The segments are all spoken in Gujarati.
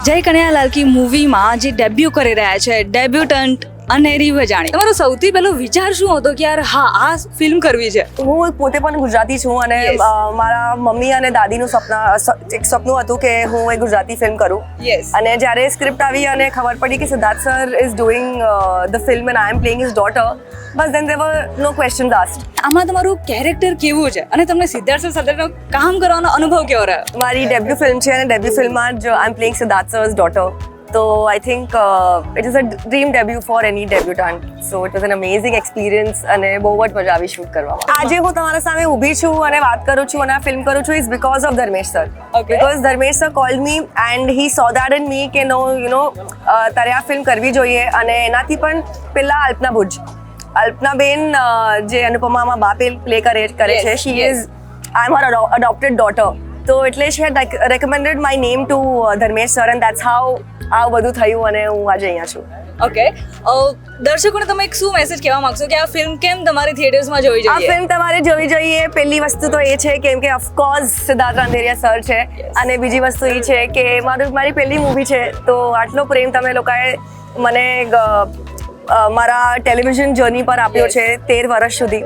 જય કનૈયાલાલ કી મૂવીમાં જે ડેબ્યુ કરી રહ્યા છે ડેબ્યુટન્ટ અનેરી વજાણી, તમારો સૌથી પહેલો વિચાર શું હતો કે યાર હા આ ફિલ્મ કરવી છે? હું પોતે પણ ગુજરાતી છું અને Yes. મારા મમ્મી અને દાદીનું એક સપનું હતું કે હું એક ગુજરાતી ફિલ્મ કરું. યસ. અને જ્યારે સ્ક્રિપ્ટ આવી અને ખબર પડી કે Siddharth sir is doing the film and I am playing his daughter, બસ then there were no questions asked. આમાં તમારું કેરેક્ટર કેવું છે અને તમને સિદ્ધાર્થ સર સાથેનો કામ કરવાનો અનુભવ કેવો રહ્યો? મારી ડેબ્યુ ફિલ્મ છે અને ડેબ્યુ ફિલ્મમાં જ I am playing Siddharth sir's daughter. તો I think it is a dream debut for any debutant. So it was an amazing experience અને બહુ જ મજા આવી શૂટ કરવામાં. આજે હું તમારા સામે ઊભી છું અને વાત કરું છું અને આ ફિલ્મ કરું છું is because of Dharmesh sir. Okay. Because Dharmesh sir cold me and he so that in મી કે નો તારે આ ફિલ્મ કરવી જોઈએ. અને એનાથી પણ પહેલા અલ્પના ભુજ, અલ્પનાબેન જે અનુપમામાં બા પ્લે કરે છે, Yes, she yes. Is I am her adopted daughter. તો એટલે she had recommended my name to Dharmesh sir and that's how આ બધું થયું અને હું આજે અહીંયા છું. ઓકે, દર્શકોને તમે એક શું મેસેજ કહેવા માંગશો કે આ ફિલ્મ કેમ તમારી થિયેટર્સમાં જોવી આ જોઈએ? ફિલ્મ તમારે જોવી જોઈએ. પહેલી વસ્તુ તો એ છે કેમ કે ઓફકોર્સ સિદ્ધાર્થ રાંદેરિયા સર છે. Yes. અને બીજી વસ્તુ એ છે કે મારી પહેલી મૂવી છે તો આટલો પ્રેમ તમે લોકોએ મને મારા ટેલિવિઝન જર્ની પર આપ્યો Yes. છે 13 વર્ષ સુધી.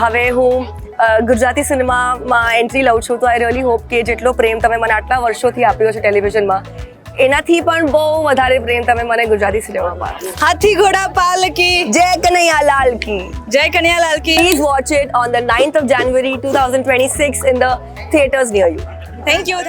હવે હું ગુજરાતી સિનેમામાં એન્ટ્રી લઉં છું તો આઈ રિયલી હોપ કે જેટલો પ્રેમ તમે મને આટલા વર્ષોથી આપ્યો છે ટેલિવિઝનમાં એનાથી પણ બહુ વધારે પ્રેમ તમે મને ગુજરાતી સિનેમામાં આપ્યો. હાથી ઘોડા પાલકી, જય કનૈયાલાલ કી. જય કનૈયાલાલ કી. Please watch it on the 9th of January 2026 in the theatres near you. Thank you.